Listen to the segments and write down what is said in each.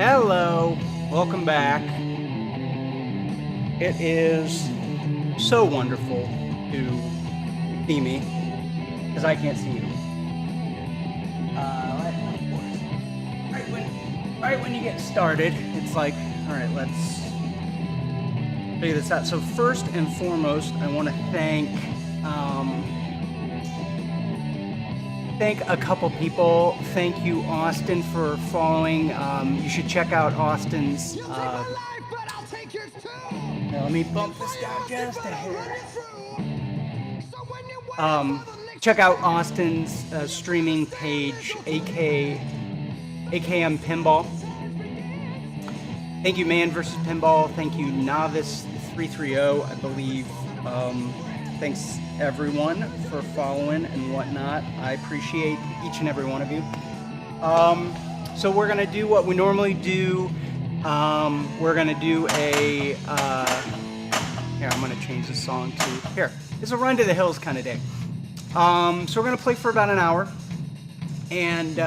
Hello, welcome back. It is so wonderful to see me, because I can't see you. Right when you get started, it's like, all right, let's figure this out. So first and foremost, I want to thank a couple people. Thank you, Austin, for following. You should check out Austin's. Let me bump this down just a hair. Check out Austin's streaming page, AKM Pinball. Thank you, Man vs. Pinball. Thank you, Novice 330, I believe. Thanks everyone for following and whatnot. I appreciate each and every one of you. So we're gonna do what we normally do. We're gonna do a here. I'm gonna change the song to here. It's a Run to the Hills kind of day. So we're gonna play for about an hour, and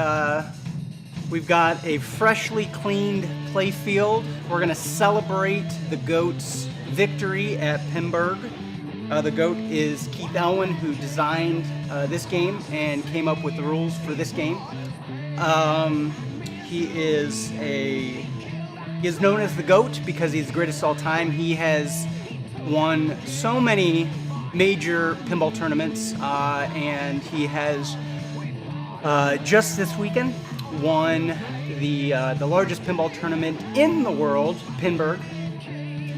we've got a freshly cleaned play field. We're gonna celebrate the GOAT's victory at Pinburg. The GOAT is Keith Elwin, who designed this game and came up with the rules for this game. He is known as the GOAT because he's the greatest of all time. He has won so many major pinball tournaments, and he has just this weekend won the largest pinball tournament in the world, Pinburg.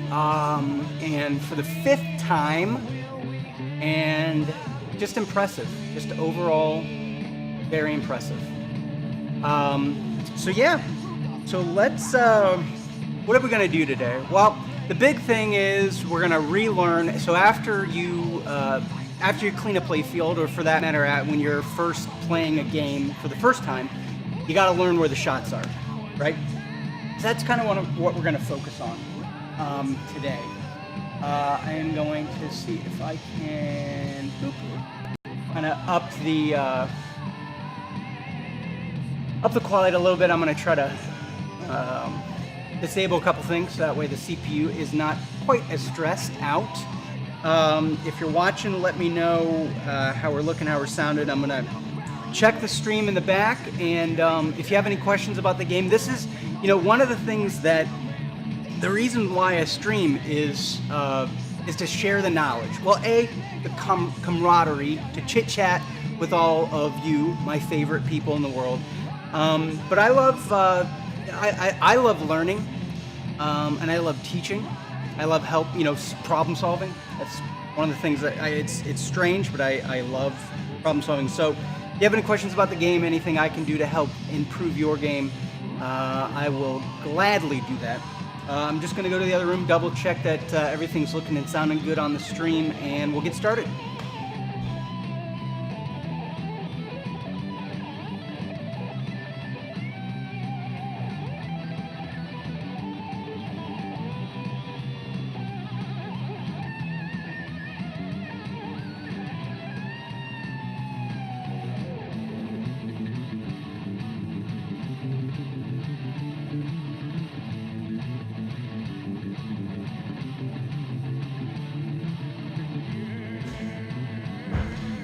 And for the 5th time, and just impressive, just overall very impressive. So yeah, so let's, what are we gonna do today? Well, the big thing is we're gonna relearn. So after you clean a play field, or for that matter, when you're first playing a game for the first time, you gotta learn where the shots are, right? So that's kind of what we're gonna focus on today. I am going to see if I can kind of up the quality a little bit. I'm going to try to disable a couple things so that way the CPU is not quite as stressed out. If you're watching, let me know how we're looking, how we're sounding. I'm going to check the stream in the back, and if you have any questions about the game, this is, one of the things that the reason why I stream is to share the knowledge. Well, the camaraderie, to chit-chat with all of you, my favorite people in the world. But I love I love learning, and I love teaching. I love help, problem solving. That's one of the things that it's strange, but I love problem solving. So if you have any questions about the game, anything I can do to help improve your game, I will gladly do that. I'm just going to go to the other room, double check that everything's looking and sounding good on the stream, and we'll get started.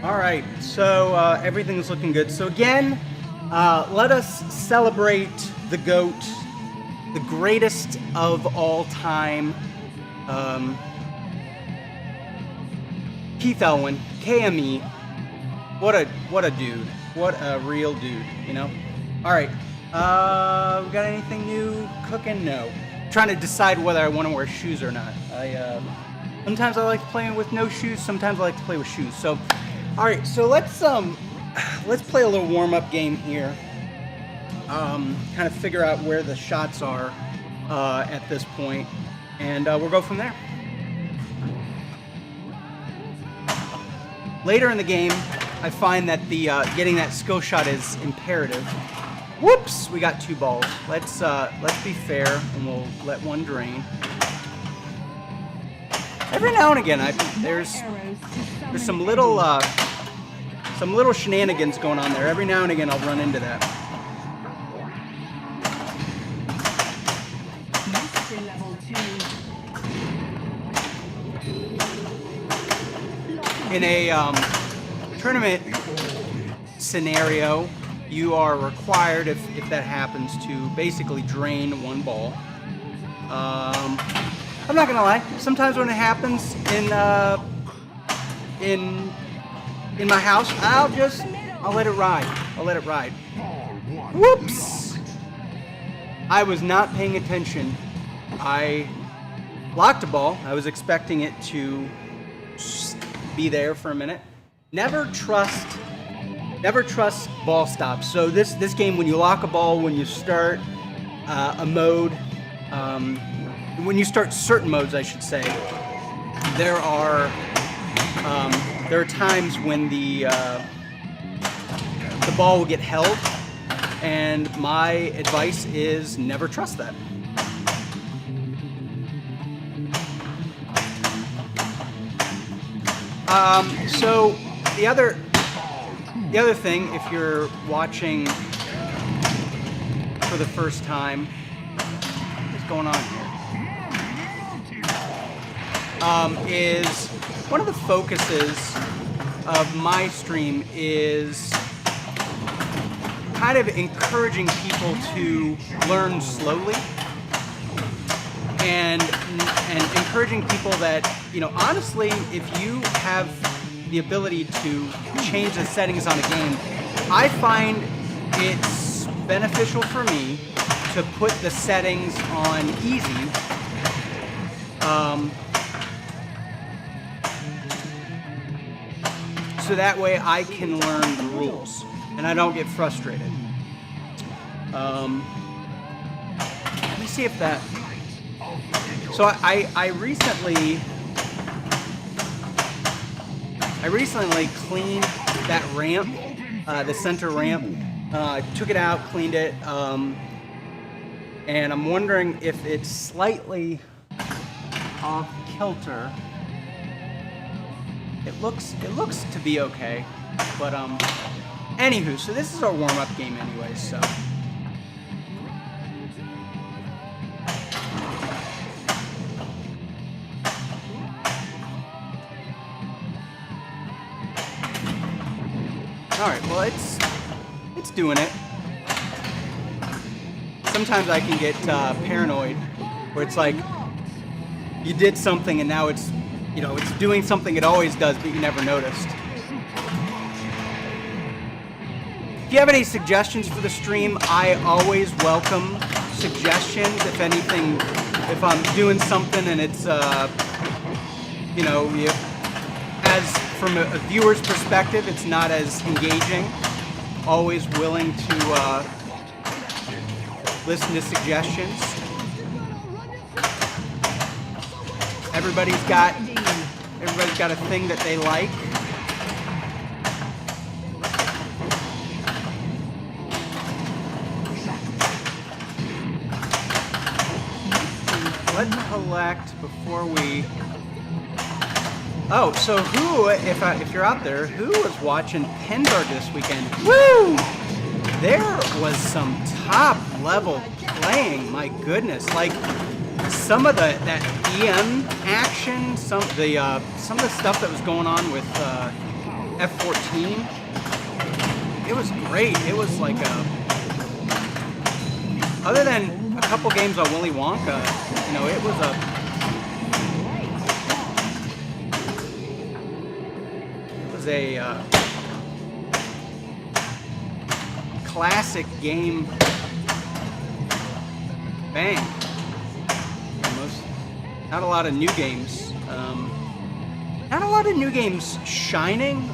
All right, so everything's looking good. So again, let us celebrate the GOAT, the greatest of all time, Keith Elwin, KME. What a dude! What a real dude, All right, we got anything new cooking? No. Trying to decide whether I want to wear shoes or not. Sometimes I like to play with no shoes. Sometimes I like to play with shoes. So. All right, so let's play a little warm-up game here. Kind of figure out where the shots are at this point, and we'll go from there. Later in the game, I find that the getting that skill shot is imperative. Whoops, we got 2 balls. Let's be fair, and we'll let one drain. Every now and again, there's some little shenanigans going on there. Every now and again, I'll run into that. in a tournament scenario, you are required, if that happens, to basically drain one ball. I'm not gonna lie. Sometimes when it happens in my house, I'll let it ride. I'll let it ride. Whoops! I was not paying attention. I blocked a ball. I was expecting it to be there for a minute. Never trust ball stops. So this game, when you lock a ball, when you start a mode, when you start certain modes, I should say, there are times when the ball will get held, and my advice is never trust that. So the other thing, if you're watching for the first time, what's going on here? Is one of the focuses of my stream is kind of encouraging people to learn slowly, and encouraging people that, honestly, if you have the ability to change the settings on a game, I find it's beneficial for me to put the settings on easy, so that way I can learn the rules and I don't get frustrated. Let me see if that... So I recently cleaned that ramp, the center ramp. Took it out, cleaned it, and I'm wondering if it's slightly off kilter. It looks to be okay, but anywho, so this is our warm-up game anyway, so. All right, well, it's doing it. Sometimes I can get paranoid, where it's like you did something and now it's doing something it always does, but you never noticed. If you have any suggestions for the stream, I always welcome suggestions. If anything, if I'm doing something and it's as from a viewer's perspective, it's not as engaging, always willing to listen to suggestions. Everybody's got a thing that they like. Let's collect before we... Oh, so who, if you're out there, who was watching Pinball this weekend? Woo! There was some top level playing. My goodness, like some of that EM action, some of the stuff that was going on with F14. It was great. It was like other than a couple games on Willy Wonka, it was a classic game. Bang. Not a lot of new games. Not a lot of new games shining.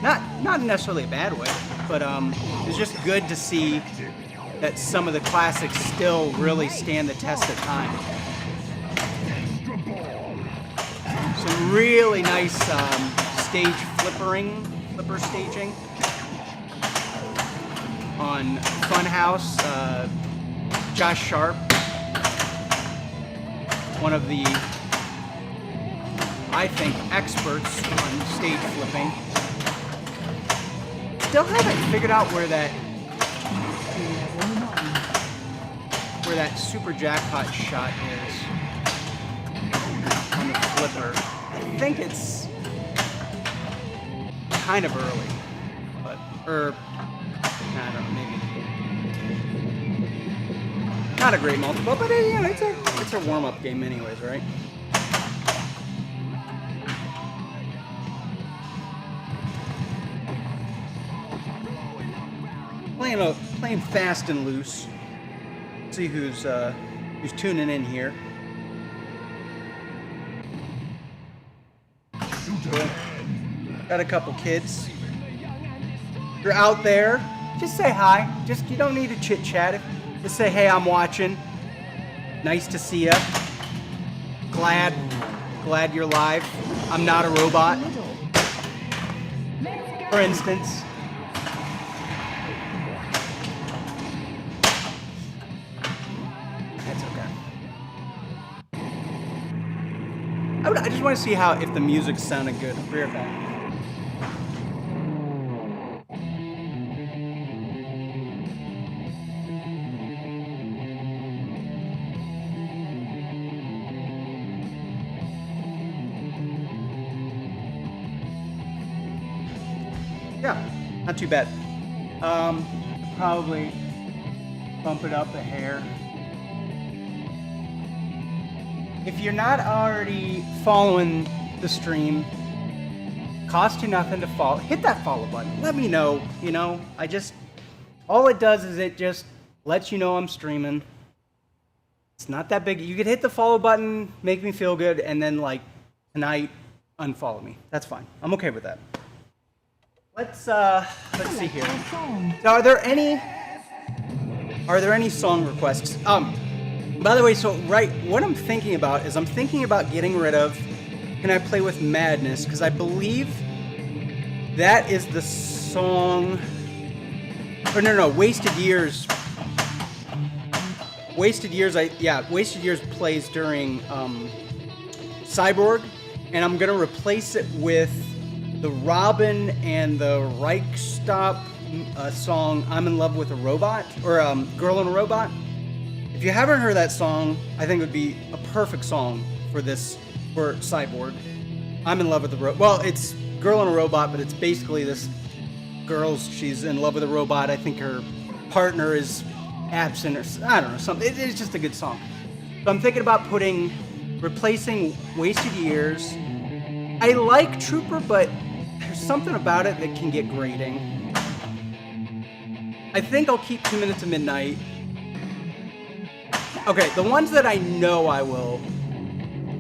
Not necessarily a bad way, but it's just good to see that some of the classics still really stand the test of time. Some really nice stage flipper staging on Funhouse. Josh Sharp, one of the, I think, experts on stage flipping. Still haven't figured out where that super jackpot shot is on the flipper. I think it's kind of early, but I don't know, maybe not a great multiple, but it's a warm-up game anyways, right? Playing fast and loose. See who's tuning in here. Cool. Got a couple kids. If you're out there, just say hi. You don't need to chit chat. Just say, hey, I'm watching. Nice to see ya. Glad you're live. I'm not a robot. For instance. I just want to see if the music sounded good. Be right back. Yeah, not too bad. Probably bump it up a hair. If you're not already following the stream, cost you nothing to follow. Hit that follow button. Let me know. All it does is it just lets you know I'm streaming. It's not that big. You could hit the follow button, make me feel good, and then tonight, unfollow me. That's fine. I'm okay with that. Let's see here. So are there any song requests? By the way, what I'm thinking about is getting rid of Can I Play With Madness, because I believe that is the song, or no, Wasted Years. Wasted Years plays during Cyborg, and I'm going to replace it with the Robin and the Reichstop song, I'm in Love with a Robot, or Girl and a Robot. If you haven't heard that song, I think it would be a perfect song for Cyborg. I'm in love with the robot. Well, it's Girl and a Robot, but it's basically this girl, she's in love with a robot. I think her partner is absent, or I don't know, something. It's just a good song. So I'm thinking about replacing Wasted Years. I like Trooper, but there's something about it that can get grating. I think I'll keep 2 Minutes to Midnight. Okay, the ones that I know I will.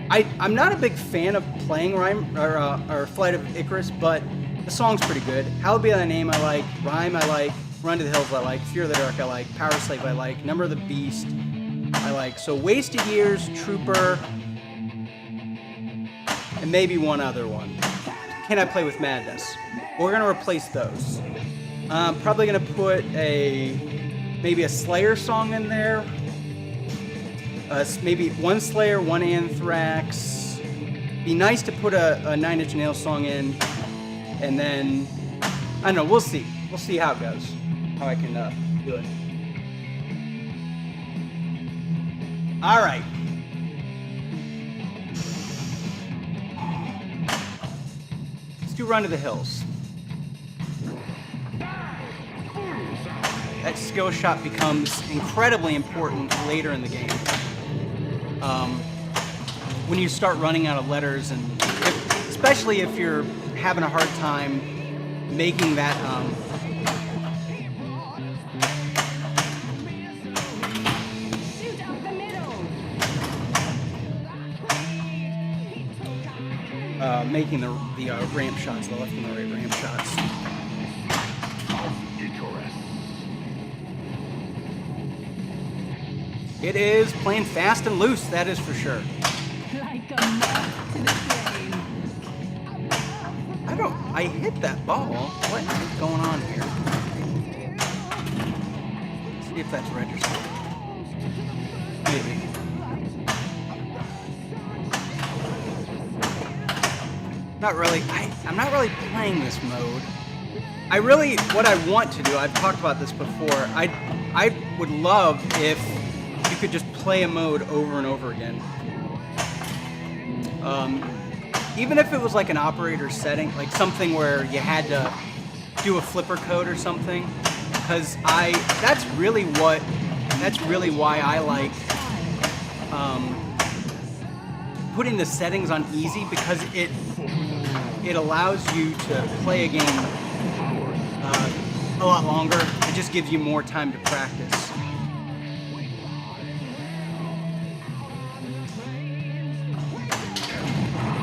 I'm not a big fan of playing Rhyme or Flight of Icarus, but the song's pretty good. Hallowed Be Thy Name I like, Rhyme I like, Run to the Hills I like, Fear of the Dark I like, Power Slave I like, Number of the Beast I like. So Wasted Years, Trooper, and maybe one other one. Can I Play With Madness? We're gonna replace those. Probably gonna put maybe a Slayer song in there. Maybe one Slayer, one Anthrax. Be nice to put a Nine Inch Nails song in, and then I don't know. We'll see. We'll see how it goes. How I can do it. All right. Let's do Run to the Hills. That skill shot becomes incredibly important later in the game. When you start running out of letters, and especially if you're having a hard time making that making the ramp shots, the left and the right ramp shots. It is playing fast and loose, that is for sure. Like a moth to the flame. I hit that ball. What is going on here? Let's see if that's registered. Maybe. Not really. I'm not really playing this mode. What I want to do, I've talked about this before, I would love if you could just play a mode over and over again. even if it was like an operator setting, like something where you had to do a flipper code or something, because that's really why I like putting the settings on easy, because it allows you to play a game a lot longer. It just gives you more time to practice.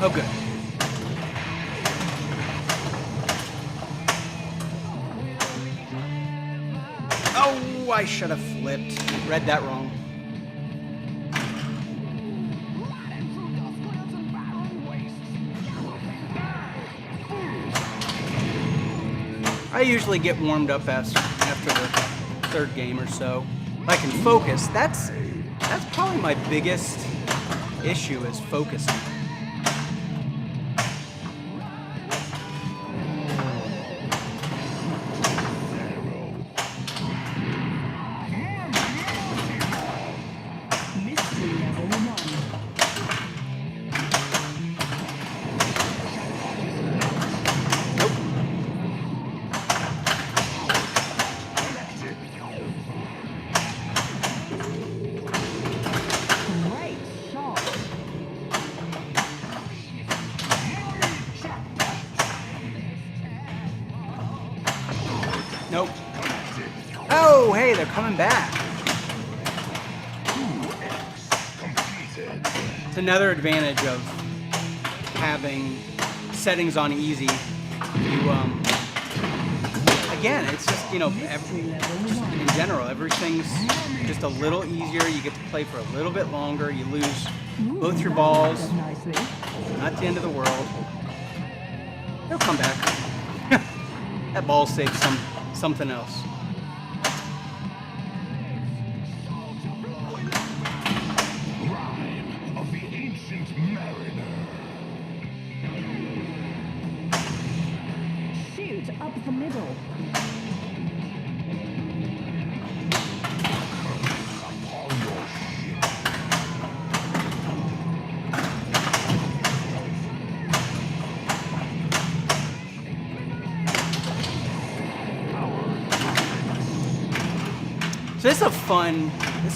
Oh, good. Oh, I should have flipped. Read that wrong. I usually get warmed up after the third game or so. If I can focus, that's probably my biggest issue, is focusing. Nope. Oh, hey, they're coming back. It's another advantage of having settings on easy. Again, it's just, in general, everything's just a little easier. You get to play for a little bit longer. You lose both your balls. Not the end of the world. They'll come back. That ball saved something else. Of the ancient mariner. Shoot up the middle. Upon your ship. So this is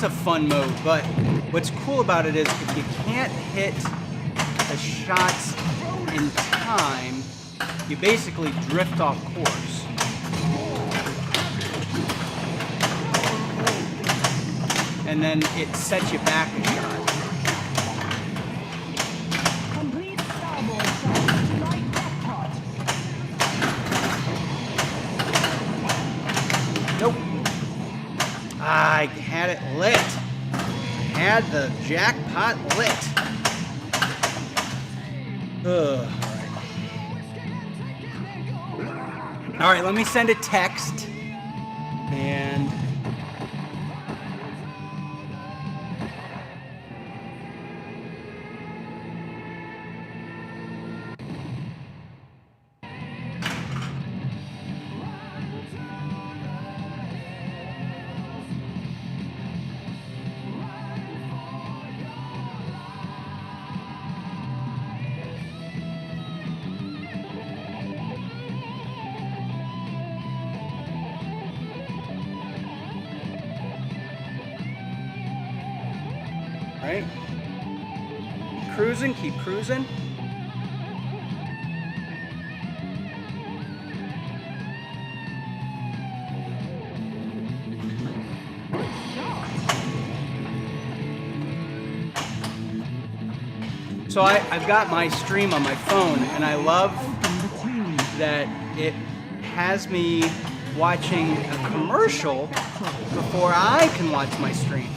a fun mode, but what's cool about it is if you can't hit the shots in time, you basically drift off course. And then it sets you back a shot. Complete starboard shot. Light jackpot. Nope. I had it lit. Had the jackpot lit. Ugh. All right, let me send a text. And right? Cruising, keep cruising. So I've got my stream on my phone, and I love that it has me watching a commercial before I can watch my stream.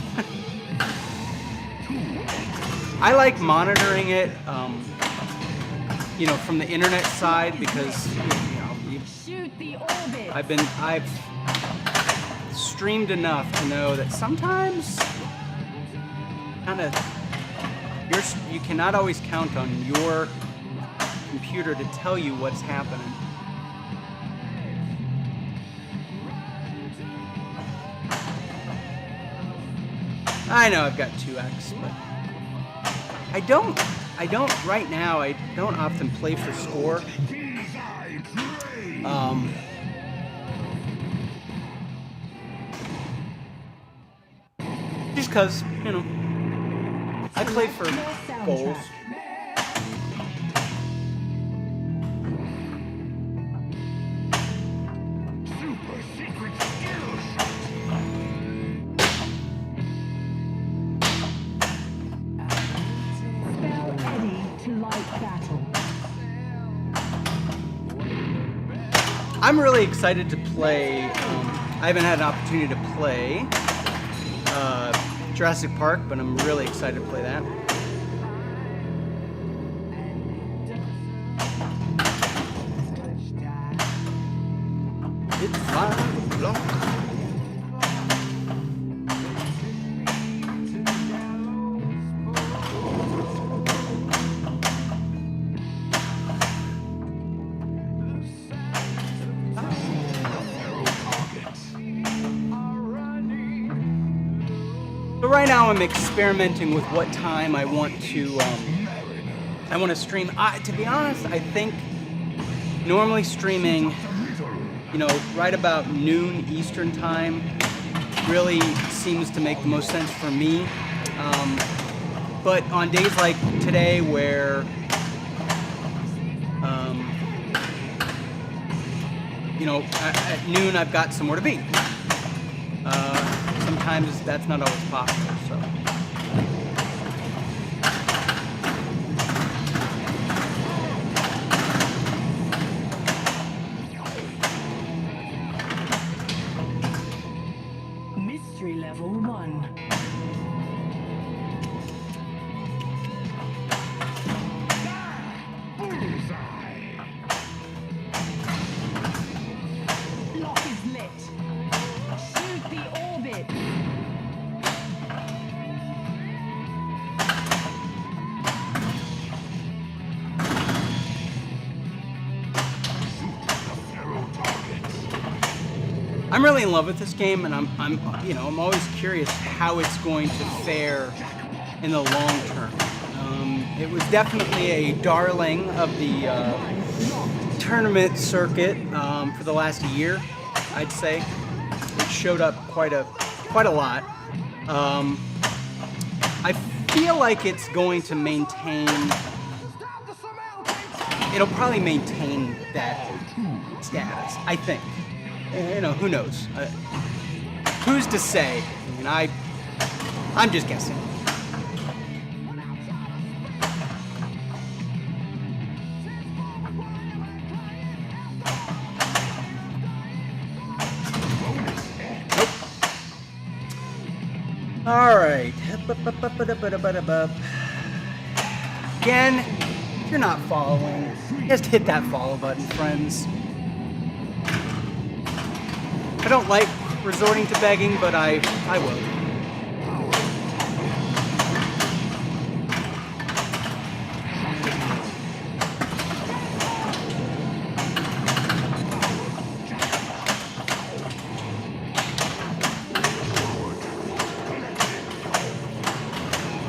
I like monitoring it, from the internet side, because Shoot the orbit. I've streamed enough to know that sometimes you cannot always count on your computer to tell you what's happening. I know I've got 2x, but I don't I don't right now. I don't often play for score. Just because, you know, I play for goals. Super secret skill shot. Spell Eddie to light battle. I'm really excited to play. I haven't had an opportunity to play Jurassic Park, but I'm really excited to play that. It's 5 o'clock. So right now I'm experimenting with what time I want to stream. To be honest, I think normally streaming, you know, right about noon Eastern time really seems to make the most sense for me. But on days like today where, you know, at noon I've got somewhere to be. Sometimes that's not always possible, so. Mystery level 1. Bullseye. Lock is lit. Shoot the orbit. I'm really in love with this game, and I'm always curious how it's going to fare in the long term. It was definitely a darling of the tournament circuit for the last year, I'd say. It showed up quite a lot. I feel like it's going to maintain. It'll probably maintain that status, I think. You know, who knows? Who's to say? I mean, I'm just guessing. Nope. All right. Again, if you're not following, just hit that follow button, friends. I don't like resorting to begging, but I will.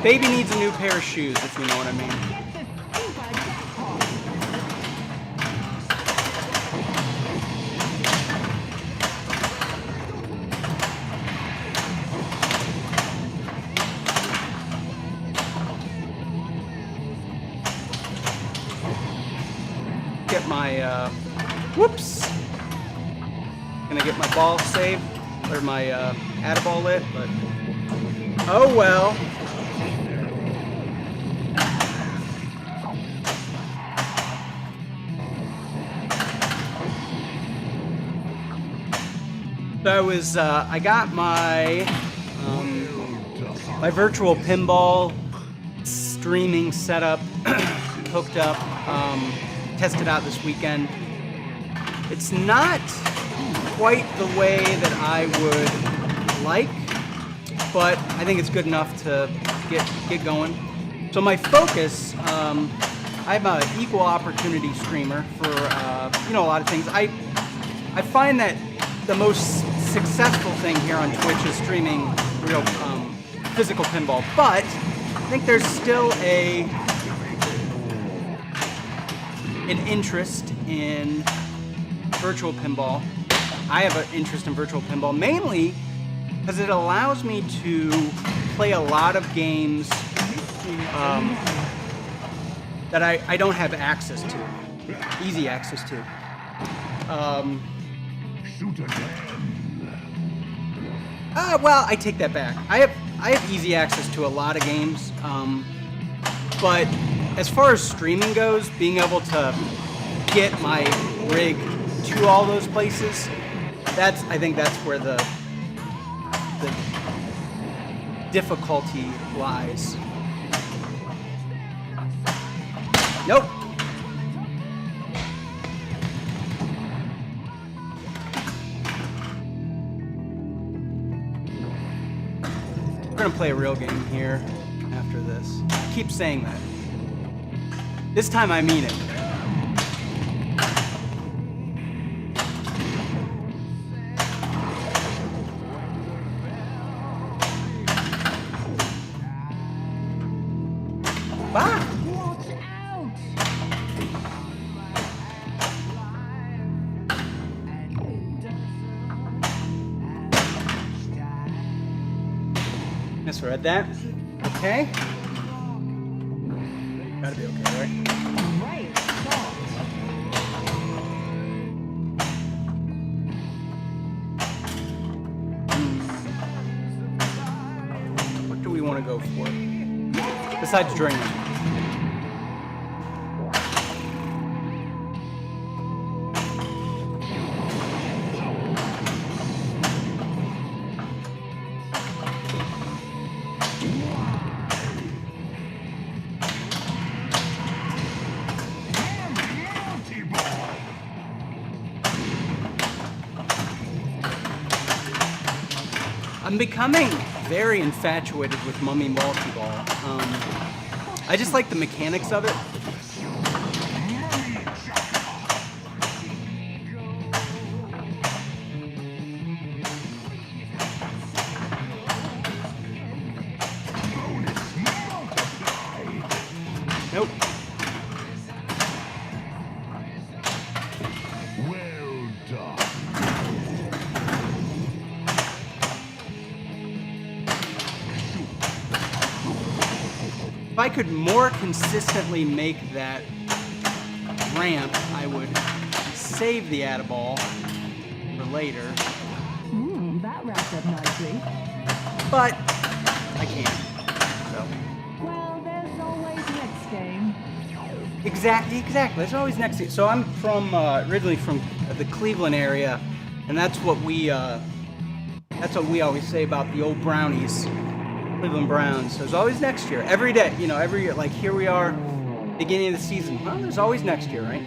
Baby needs a new pair of shoes, if you know what I mean. Get my, whoops. Gonna get my ball saved, or my Add-a-ball lit, but oh well. So I got my my virtual pinball streaming setup hooked up, tested out this weekend. It's not quite the way that I would like, but I think it's good enough to get going. So my focus, I'm an equal opportunity streamer for a lot of things. I find that the most successful thing here on Twitch is streaming real physical pinball, but I think there's still a an interest in virtual pinball. I have an interest in virtual pinball mainly because it allows me to play a lot of games that I don't have access to, easy access to. Shoot again. Well, I take that back. I have easy access to a lot of games, but as far as streaming goes, being able to get my rig to all those places, I think that's where the difficulty lies. Nope. We're gonna play a real game here after this. I keep saying that. This time I mean it. Ah! Watch out! Misread that. Okay. Gotta be okay, right? Great shot. What do we want to go for? Besides draining. I'm becoming very infatuated with Mummy Multi-Ball. I just like the mechanics of it. Nope. Well done. If I could more consistently make that ramp, I would save the Add-A-Ball for later. That wrapped up nicely. But I can't. So Well, there's always next game. exactly. There's always next year. So I'm from originally from the Cleveland area, and that's what we always say about the old Brownies, Cleveland Browns. So there's always next year. Every day, every year. Like here we are, beginning of the season. Well, there's always next year, right?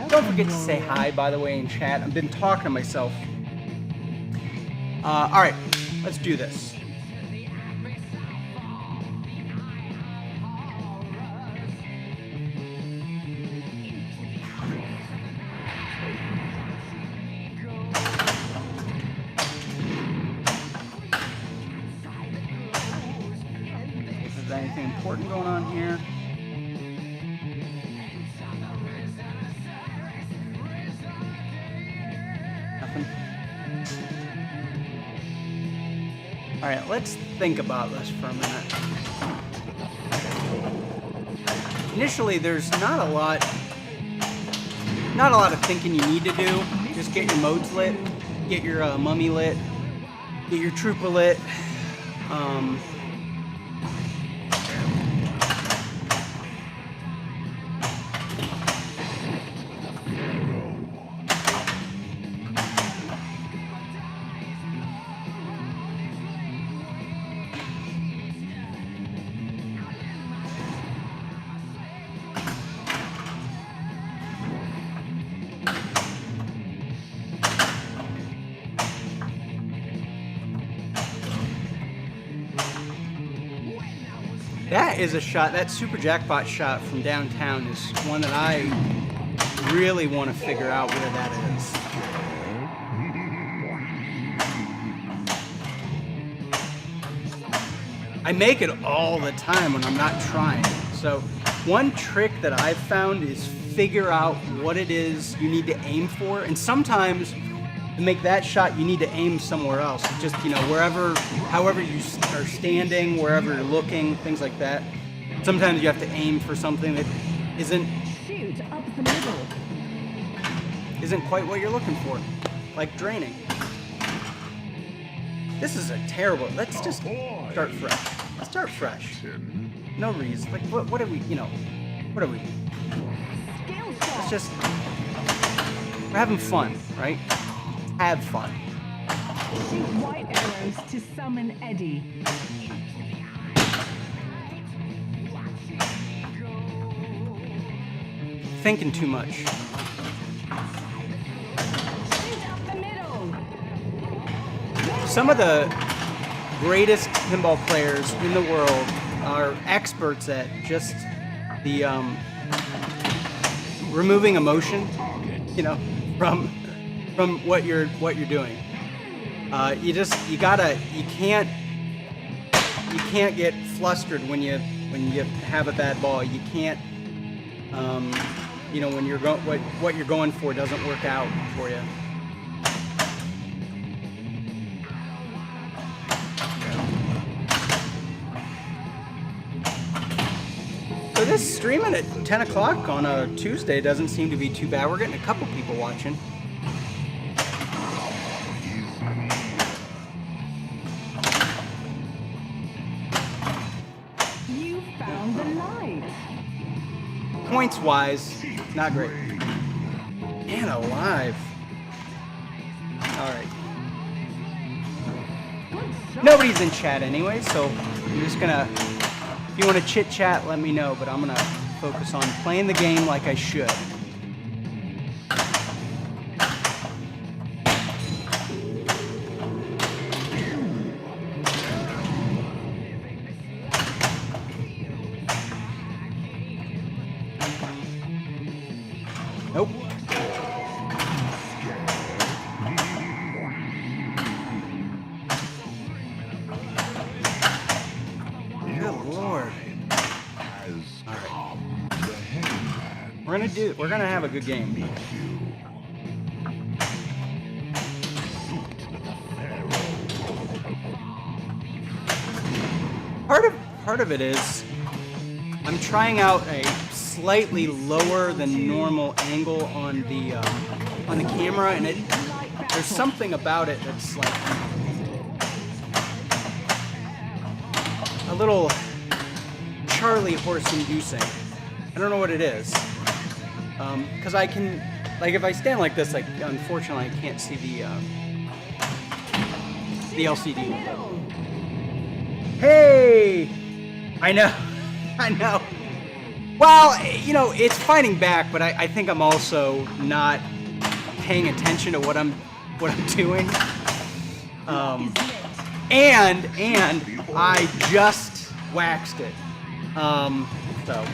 Don't forget to say hi, by the way, in chat. I've been talking to myself. All right, let's do this. Is there anything important going on here? Nothing. All right, let's think about this for a minute. Initially, there's not a lot of thinking you need to do. Just get your modes lit, get your mummy lit, get your trooper lit. That is a shot, that super jackpot shot from downtown is one that I really want to figure out where that is. I make it all the time when I'm not trying. So one trick that I've found is figure out what it is you need to aim for. And sometimes to make that shot, you need to aim somewhere else. Just, you know, wherever, however you are standing, wherever you're looking, things like that. Sometimes you have to aim for something that isn't quite what you're looking for, like draining. This is a terrible. Let's just start fresh. Let's start fresh. No reason. Like what are we? You know, what are we? Let's just. We're having fun, right? Have fun. Shoot white arrows to summon Eddie. Thinking too much. Shoot up the middle. Some of the greatest pinball players in the world are experts at just the removing emotion, you know, from what you're doing. You can't get flustered when you have a bad ball. You can't, you know, when what you're going for doesn't work out for you. So this streaming at 10 o'clock on a Tuesday doesn't seem to be too bad. We're getting a couple people watching. You found the light. Points wise, not great. Man alive. Alright. Nobody's in chat anyway, so I'm just gonna, if you want to chit chat, let me know, but I'm gonna focus on playing the game like I should. Nope. Good Lord. We're gonna have a good game. Part of it is I'm trying out a slightly lower than normal angle on the camera, and there's something about it that's like a little Charlie horse inducing. I don't know what it is. Because I can, like, if I stand like this, like, unfortunately I can't see the LCD. Hey! I know. I know. Well, you know, it's fighting back, but I think I'm also not paying attention to what I'm doing. And I just waxed it. So.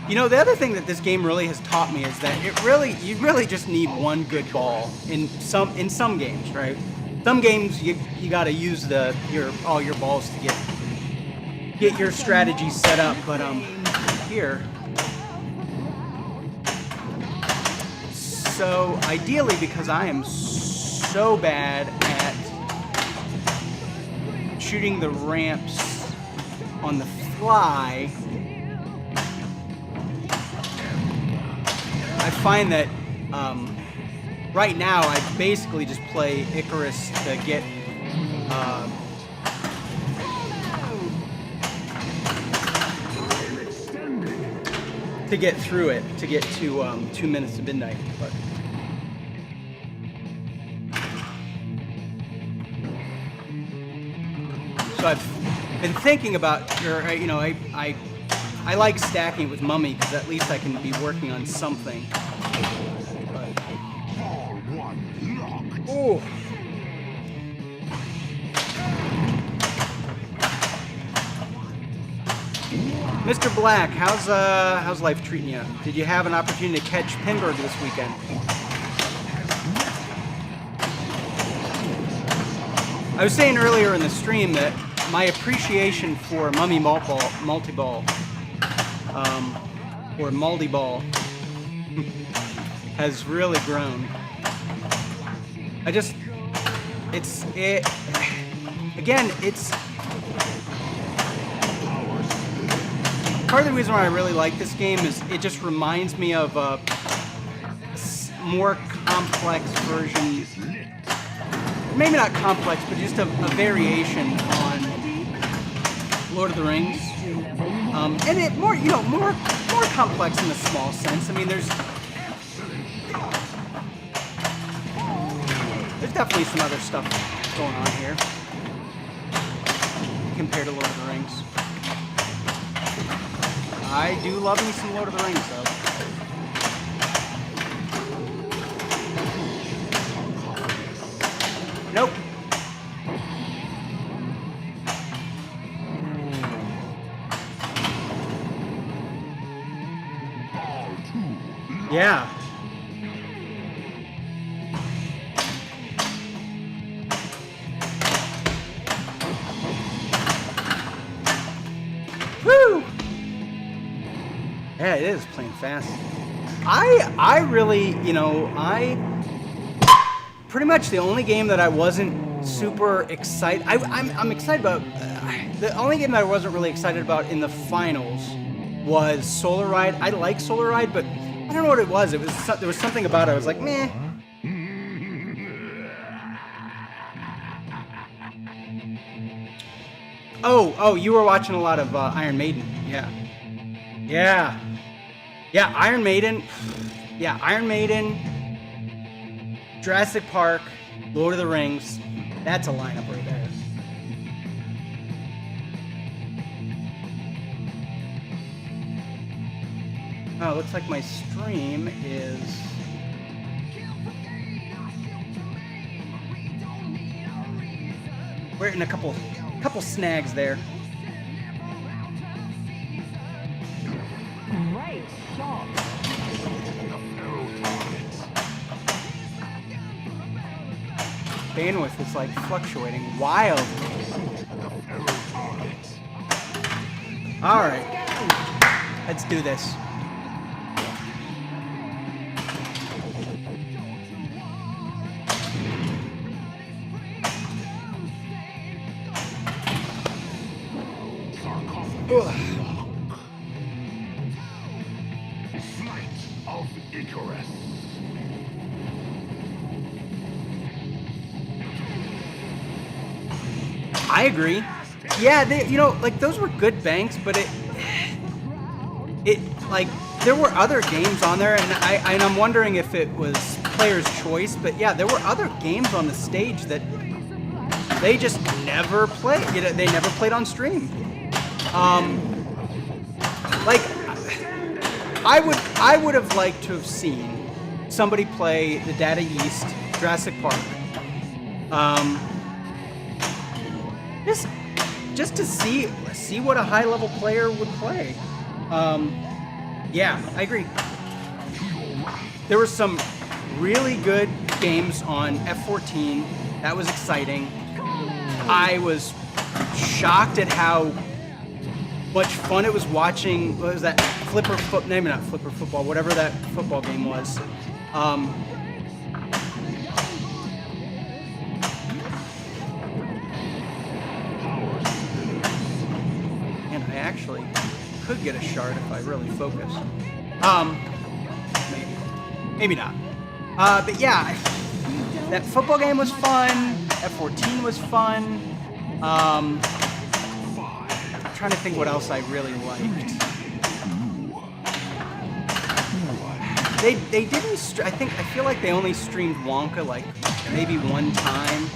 You know, the other thing that this game really has taught me is that you really just need one good ball in some games, right? Some games you gotta use all your balls to get your strategy set up, but here. So ideally, because I am so bad at shooting the ramps on the fly, I find that right now I basically just play Icarus to get through it, to get to 2 minutes to midnight. But so I've been thinking about, you know, I like stacking with Mummy because at least I can be working on something. Ooh. Mr. Black, how's life treating you? Did you have an opportunity to catch Pinball this weekend? I was saying earlier in the stream that my appreciation for Mummy Multi-Ball, or Maldi-Ball, has really grown. Again, it's part of the reason why I really like this game is it just reminds me of a more complex version. Maybe not complex, but just a variation on Lord of the Rings, and it more complex in a small sense. I mean, there's definitely some other stuff going on here compared to Lord of the Rings. I do love me some Lord of the Rings, though. Nope. Yeah. Woo! Yeah, it is playing fast. I really, pretty much the only game that I wasn't super excited. I'm excited about. The only game that I wasn't really excited about in the finals was Solar Ride. I like Solar Ride, but I don't know what it was. There was something about it. I was like, meh. Oh, you were watching a lot of Iron Maiden. Yeah, Iron Maiden. Yeah, Iron Maiden. Jurassic Park, Lord of the Rings. That's a lineup right there. Oh, looks like my stream is... We're in a couple snags there. Right shot. Bandwidth is like fluctuating wildly. All right, let's do this. Flight of Icarus. I agree. Yeah, those were good banks, but there were other games on there, and I'm wondering if it was player's choice, but yeah, there were other games on the stage that they just never played. They never played on stream. I would have liked to have seen somebody play the Data East Jurassic Park. Just to see what a high level player would play. Yeah, I agree. There were some really good games on F14. That was exciting. I was shocked at how much fun it was watching. What was that? Maybe not Flipper Football, whatever that football game was. And I actually could get a shard if I really focused. Maybe not. But yeah, that football game was fun. F14 was fun. I'm trying to think what else I really liked. They didn't. I feel like they only streamed Wonka like maybe one time.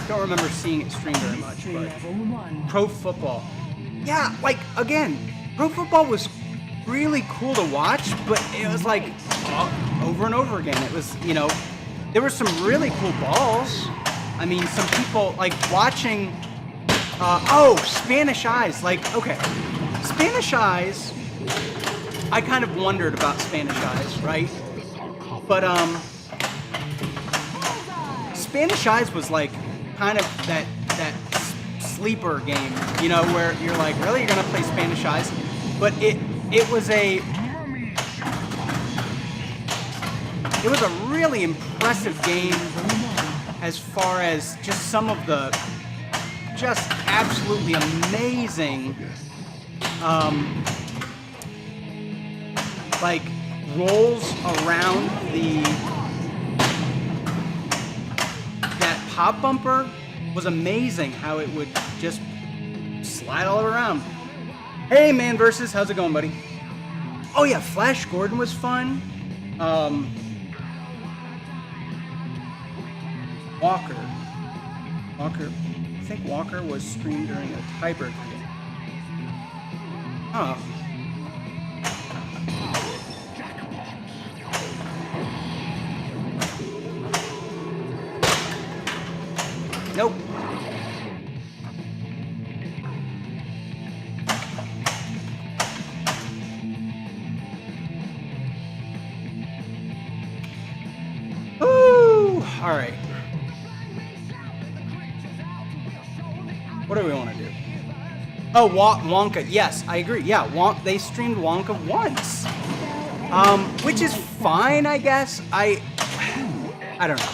Don't remember seeing it streamed very much. But Pro Football, yeah, again, Pro Football was really cool to watch, but it was like over and over again. It was, there were some really cool balls. I mean, some people like watching Oh, Spanish Eyes. Like, okay. Spanish Eyes, I kind of wondered about Spanish Eyes, right? But, Spanish Eyes was like kind of that sleeper game, you know, where you're like, really, you're gonna play Spanish Eyes? But it was a really impressive game as far as just some of the just absolutely amazing like rolls around that pop bumper was amazing, how it would just slide all around. Hey, Man Versus, how's it going, buddy? Oh yeah, Flash Gordon was fun. Walker. I think Walker was streamed during a tiebreaker game. Oh. Nope. Ooh, all right. What do we want to do? Oh, Wonka. Yes, I agree. Yeah, they streamed Wonka once, which is fine, I guess. I don't know.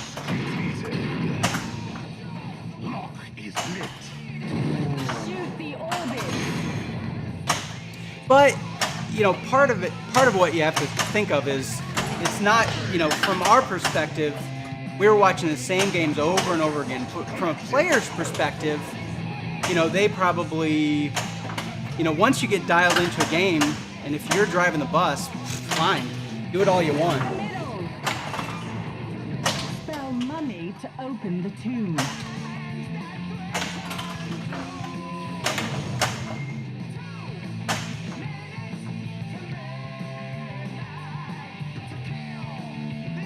But, you know, part of what you have to think of is it's not, you know, from our perspective, we were watching the same games over and over again. From a player's perspective, you know, they probably, you know, once you get dialed into a game, and if you're driving the bus, fine, do it all you want. Spell money to open the tomb.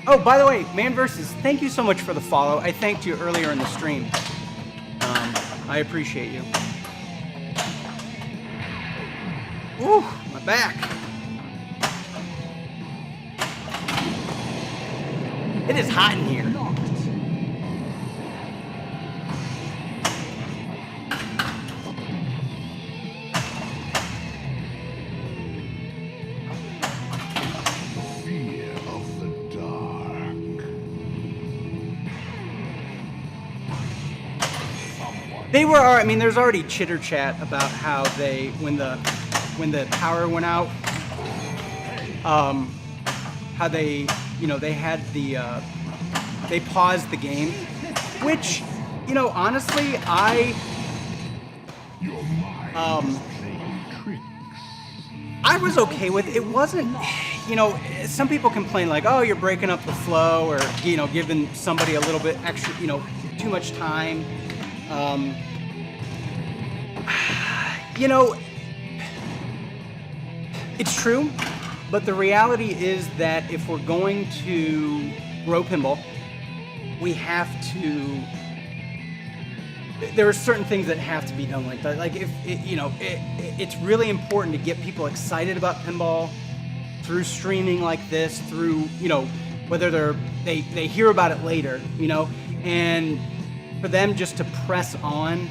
Oh, by the way, Man Versus, thank you so much for the follow. I thanked you earlier in the stream. I appreciate you. Ooh, my back. It is hot in here. Fear of the dark. They were, I mean, there's already chitter chat about how they, when the power went out, how they, you know, they had they paused the game, which, you know, honestly, I was okay with. It wasn't, you know, some people complain like, oh, you're breaking up the flow, or, you know, giving somebody a little bit extra, you know, too much time. You know, it's true, but the reality is that if we're going to grow pinball, we have to. There are certain things that have to be done like that. Like, if you know, it's really important to get people excited about pinball through streaming like this, through, you know, whether they hear about it later, you know, and for them just to press on.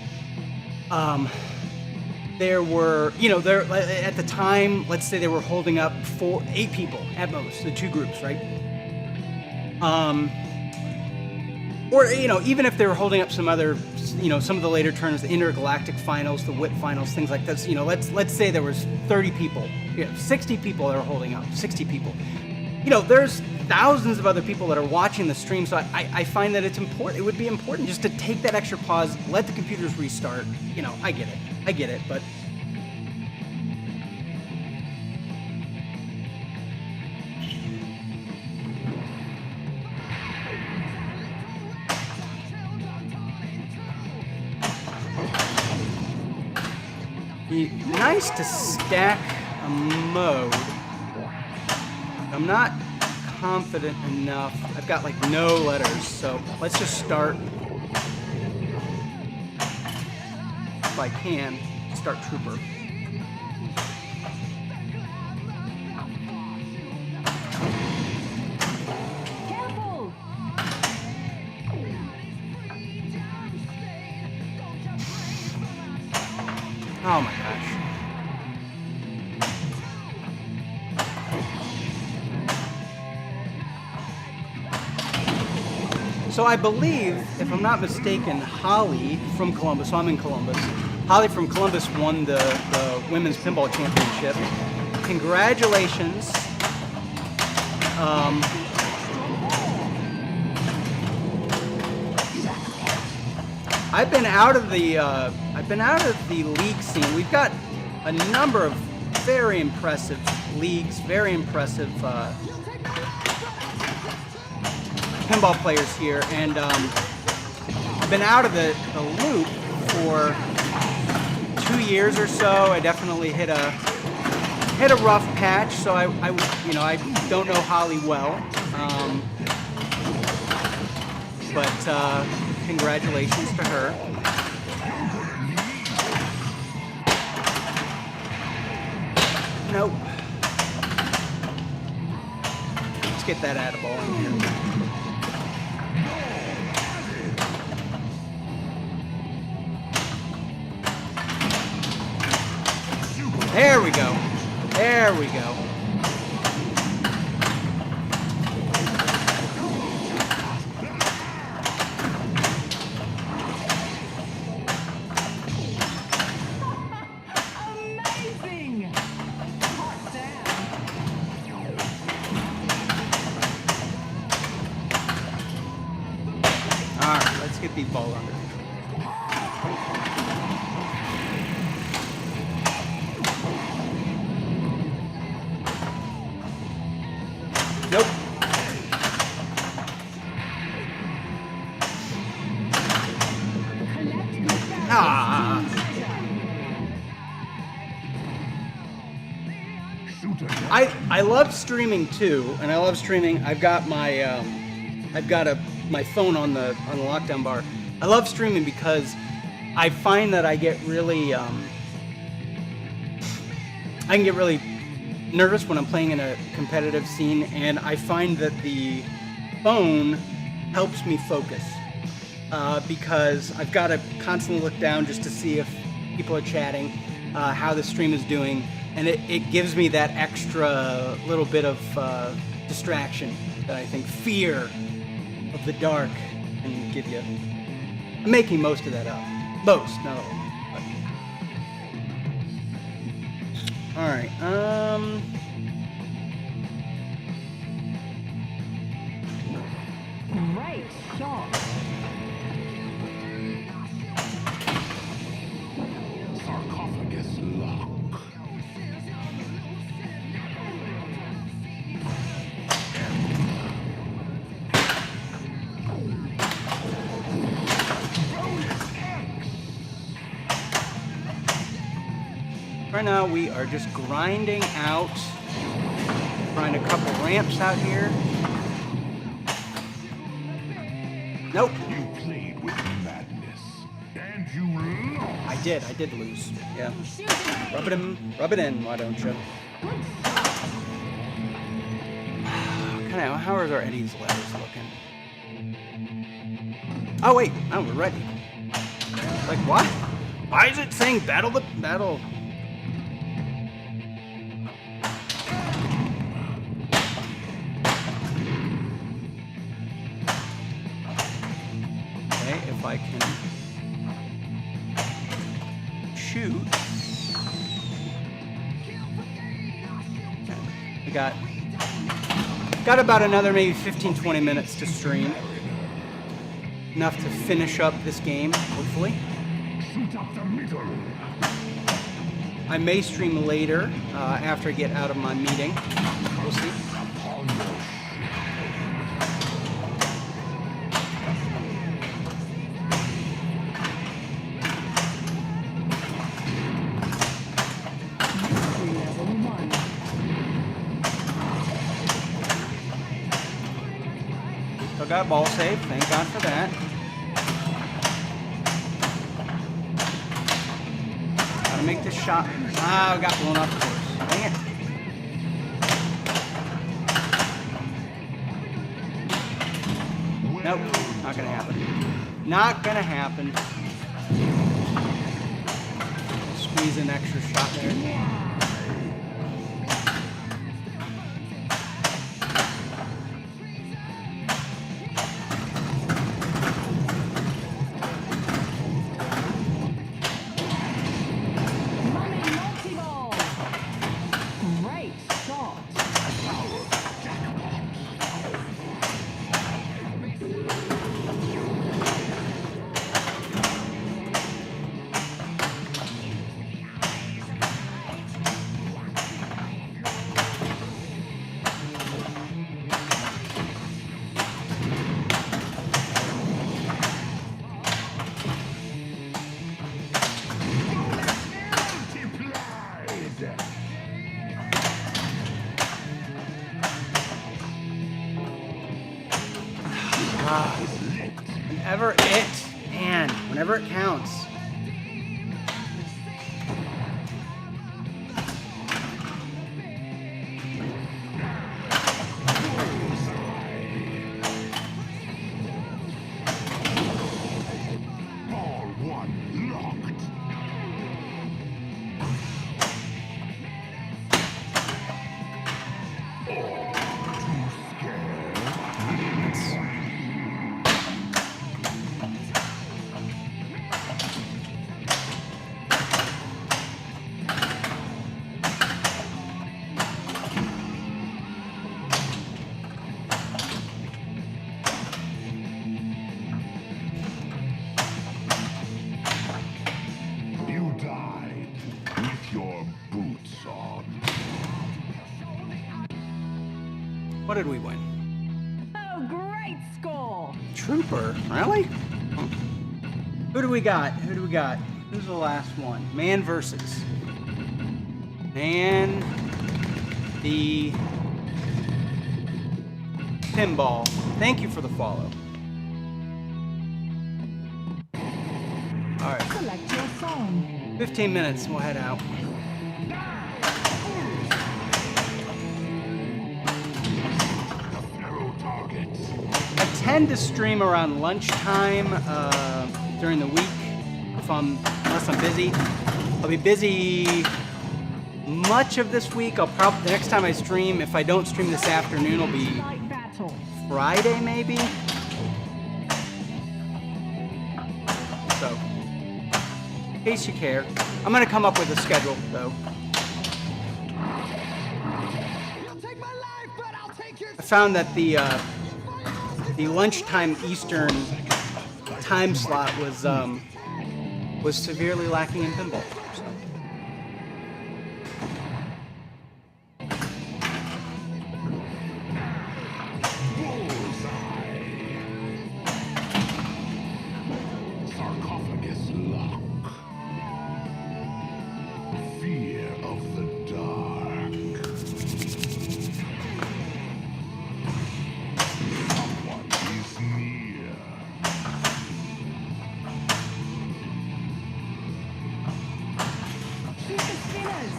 There were, you know, there at the time, let's say they were holding up 8 people at most, the 2 groups, right? Or, you know, even if they were holding up some other, you know, some of the later tournaments, the intergalactic finals, the WIT finals, things like that. You know, let's say there was 30 people, you know, 60 people that are holding up, 60 people. You know, there's thousands of other people that are watching the stream, so I find that it's important. It would be important just to take that extra pause, let the computers restart. You know, I get it, but. Be nice to stack a mode. I'm not confident enough. I've got like no letters, so let's just start. if I can, start Trooper. Careful! Oh my gosh. So I believe, if I'm not mistaken, Holly from Columbus, so I'm in Columbus, Holly from Columbus won the Women's Pinball Championship. Congratulations. I've been out of the league scene. We've got a number of very impressive leagues, very impressive pinball players here, and been out of the loop for 2 years or so. I definitely hit a rough patch, so I don't know Holly well, but congratulations to her. Nope. Let's get that attaboy in here. There we go. There we go. Amazing! Hot damn. All right, let's get these balls under. Nope. Ah. I love streaming too, and I love streaming. I've got my my phone on the lockdown bar. I love streaming because I find that I get really I can get really nervous when I'm playing in a competitive scene, and I find that the phone helps me focus because I've got to constantly look down just to see if people are chatting, how the stream is doing, and it gives me that extra little bit of distraction that I think fear of the dark can give you. I'm making most of that up. Most, not all. All right. Great shot. Sarcophagus lock. Right now we are just grinding out. Grind a couple ramps out here. Nope. You played with madness, and you lost. I did lose. Yeah. Rub it in, why don't you? How are our Eddie's letters looking? Oh wait, no, we're ready. Like what? Why is it saying battle the battle? Okay, if I can shoot. Okay. We got about another maybe 15-20 minutes to stream. Enough to finish up this game, hopefully. Shoot up the middle. I may stream later after I get out of my meeting. We'll see. Upon your Level 1. Still got ball save, thank God for that. Gotta make this shot. Ah, I got blown off course. Dang it. Nope, not gonna happen. Not gonna happen. Squeeze an extra shot there. Whenever it counts. What did we win? Oh, great score! Trooper, really? Who do we got? Who do we got? Who's the last one? Man versus. Man the Pinball. Thank you for the follow. All right. Select your song. 15 minutes, we'll head out. I tend to stream around lunchtime during the week unless I'm busy. I'll be busy much of this week. The next time I stream, if I don't stream this afternoon, it'll be Friday maybe. So, in case you care, I'm gonna come up with a schedule though. I found that the lunchtime Eastern time slot was severely lacking in pinball. So. Sarcophagus lock. Fear of the dark. Someone is near. Keep the spinners.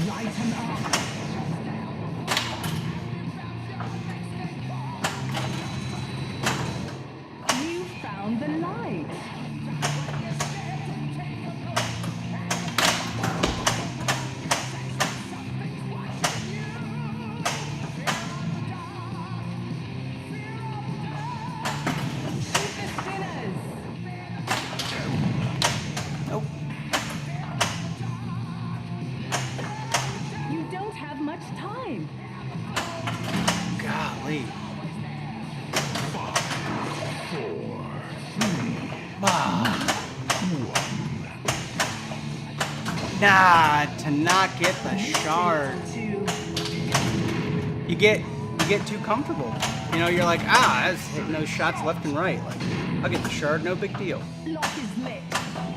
Lighten up. You found the light. Nope. You don't have much time. Golly. 5, 4, Ah. Nah, to not get the shard. You get too comfortable. You know, you're like, that's hitting those shots left and right. Like, I'll get the shard, no big deal. Lock is lit.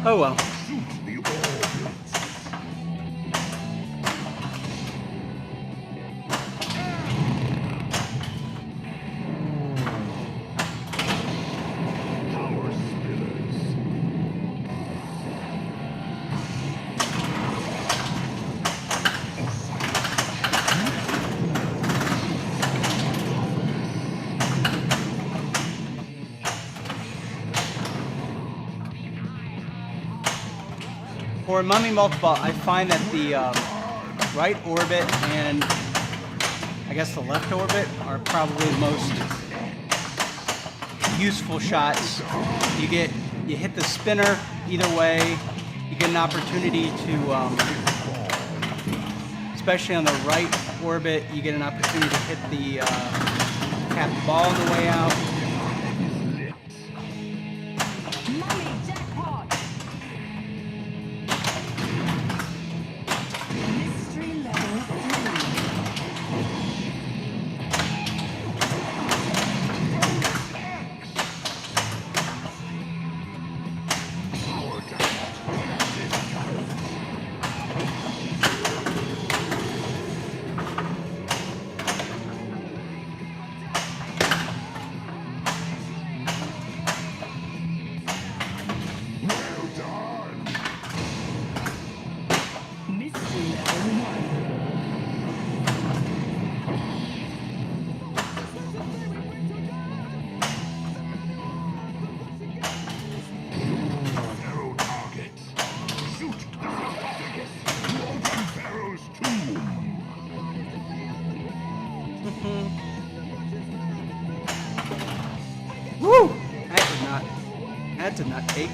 Oh well. shoot the orbits. Power spillers. For Mummy Multiball, I find that the right orbit and I guess the left orbit are probably the most useful shots. You hit the spinner either way. You get an opportunity to, especially on the right orbit, you get an opportunity to hit the capped ball on the way out. Mummy jackpot. Mystery level 3. Mystery level 1. Narrow target. Shoot the sarcophagus. Open Pharaoh's tomb. Woo! That did not take.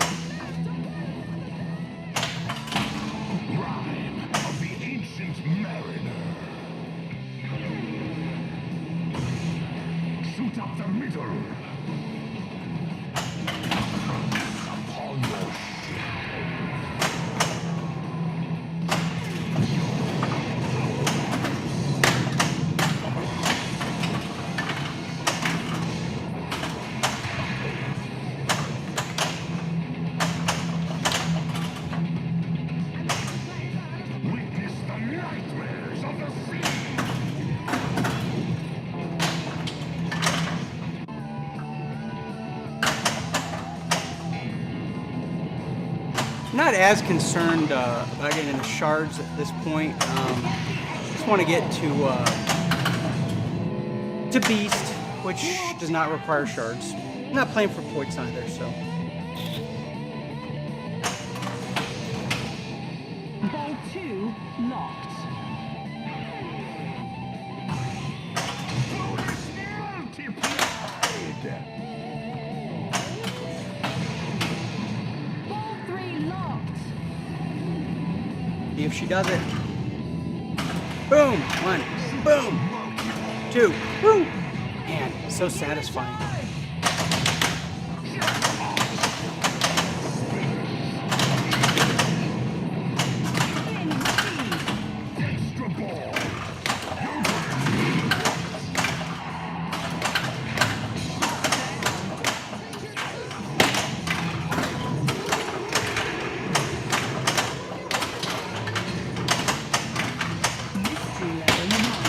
Rhyme of the ancient mariner. Shoot up the middle. Upon your ship. Witness the nightmares of the sea. Not as concerned about getting into shards at this point. Just want to get to Beast, which does not require shards. I'm not playing for points either, so. Ball 2 locked. Multiplied. Ball 3 locked. See if she does it. Boom! 1. Boom! 2. Boom! Man, so satisfying. Extra ball. Mystery level 1.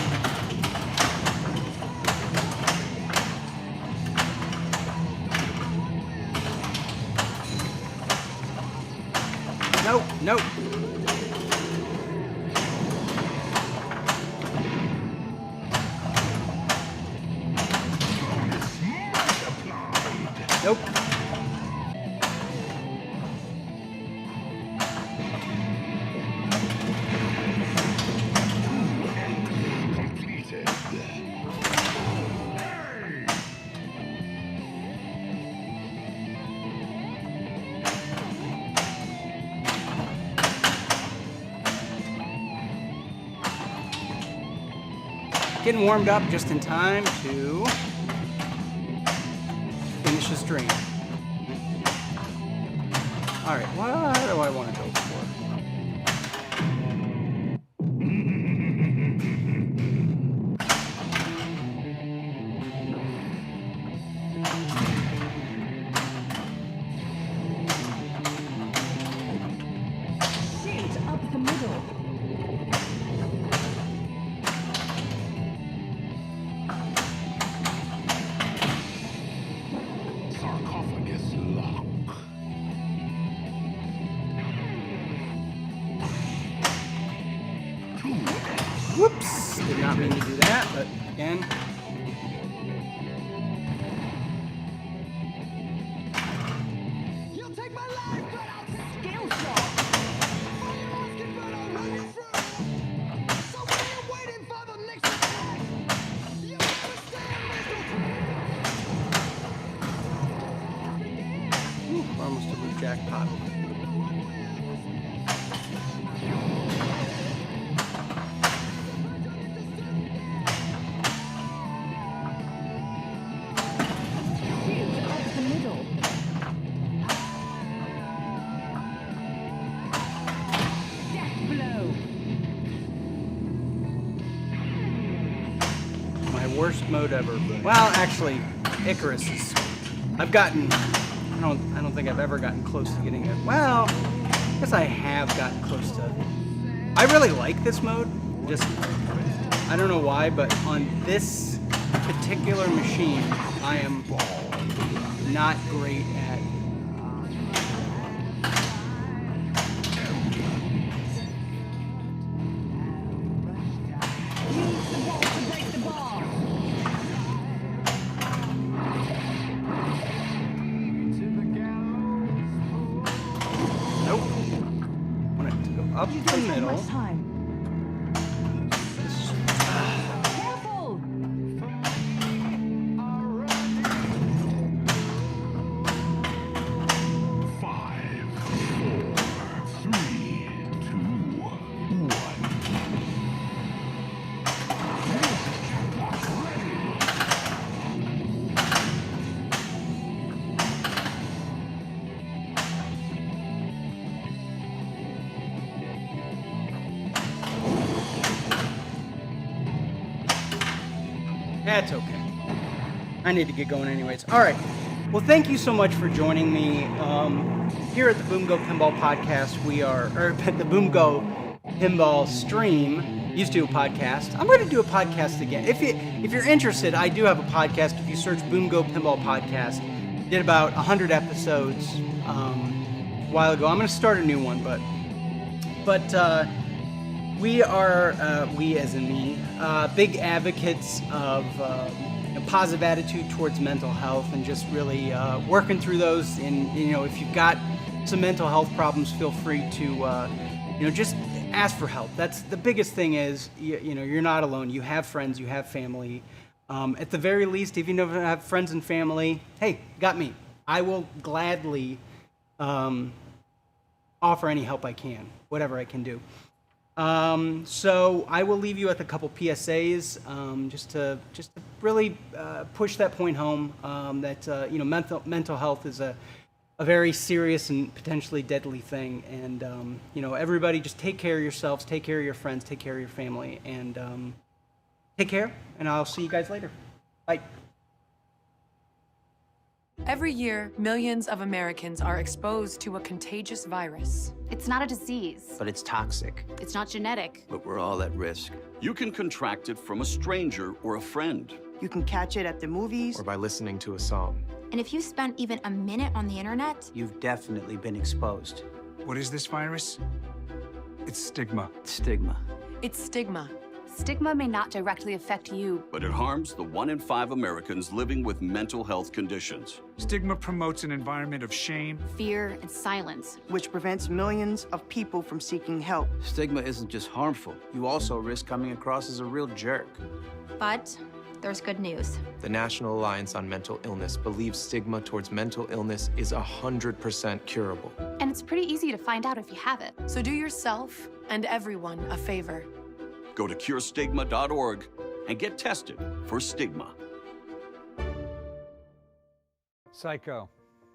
Nope, nope. Nope. Completed. Getting warmed up just in time to finish the stream. All right, what do I want to go for? Shoot up the middle. Sarcophagus lock. Whoops! Did not mean to do that, but again. Skill shot. Up the middle. Death blow. My worst mode ever. Well, actually, Icarus is. I've gotten. I don't think I've ever gotten close to getting it. Well, I guess I have gotten close to. I really like this mode. Just I don't know why, but on this particular machine, I am not great at. Use the ball to break the ball. Nope. I want it to go up You the don't have middle. much time. Careful. 5, 4, 3, 2, 1. That's okay. I need to get going anyways. All right. Well, thank you so much for joining me here at the Boom Go Pinball Podcast. We are, or at the Boom Go Pinball Stream. Used to do a podcast. I'm going to do a podcast again. If you're interested, I do have a podcast. If you search Boom Go Pinball Podcast, did about 100 episodes a while ago. I'm going to start a new one, but we are, we as in me, big advocates of a positive attitude towards mental health and just really working through those. And, if you've got some mental health problems, feel free to, just ask for help. That's the biggest thing is, you're not alone. You have friends, you have family. At the very least, if you don't have friends and family, hey, got me. I will gladly offer any help I can, whatever I can do. So I will leave you with a couple PSAs, just to really push that point home, that mental health is a very serious and potentially deadly thing, and everybody just take care of yourselves, take care of your friends, take care of your family, and take care. And I'll see you guys later. Bye. Every year, millions of Americans are exposed to a contagious virus. It's not a disease. But it's toxic. It's not genetic. But we're all at risk. You can contract it from a stranger or a friend. You can catch it at the movies. Or by listening to a song. And if you spent even a minute on the internet, You've definitely been exposed. What is this virus? It's stigma. Stigma. It's stigma. stigma may not directly affect you. But it harms the 1 in 5 Americans living with mental health conditions. Stigma promotes an environment of shame, Fear and silence. which prevents millions of people from seeking help. Stigma isn't just harmful. You also risk coming across as a real jerk. But there's good news. The National Alliance on Mental Illness believes stigma towards mental illness is 100% curable. And it's pretty easy to find out if you have it. So do yourself and everyone a favor. Go to curestigma.org and get tested for stigma. psycho,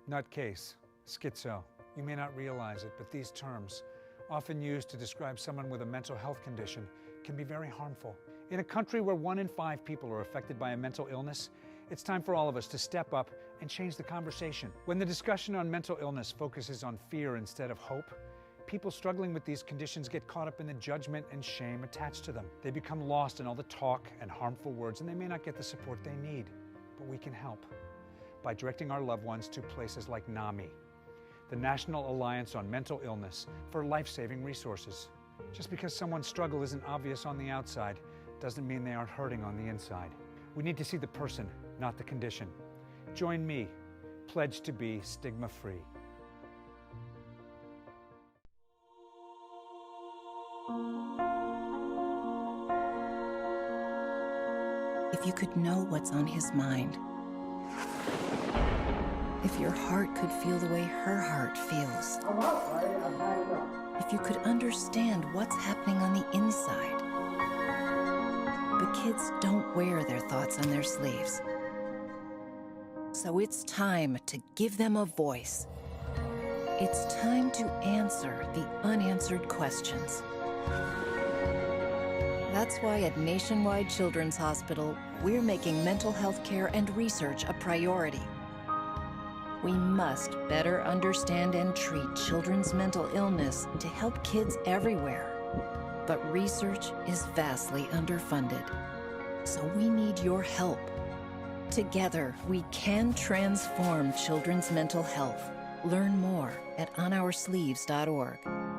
nutcase, schizo. You may not realize it, but these terms, often used to describe someone with a mental health condition, can be very harmful. In a country where 1 in 5 people are affected by a mental illness, it's time for all of us to step up and change the conversation. When the discussion on mental illness focuses on fear instead of hope, people struggling with these conditions get caught up in the judgment and shame attached to them. They become lost in all the talk and harmful words, and they may not get the support they need. But we can help by directing our loved ones to places like NAMI, the National Alliance on Mental Illness, for life-saving resources. Just because someone's struggle isn't obvious on the outside doesn't mean they aren't hurting on the inside. We need to see the person, not the condition. Join me. Pledge to be stigma-free. If you could know what's on his mind, If your heart could feel the way her heart feels. If you could understand what's happening on the inside. But kids don't wear their thoughts on their sleeves. So it's time to give them a voice. It's time to answer the unanswered questions. That's why at Nationwide Children's Hospital, we're making mental health care and research a priority. We must better understand and treat children's mental illness to help kids everywhere. But research is vastly underfunded, so we need your help. Together, we can transform children's mental health. Learn more at onoursleeves.org.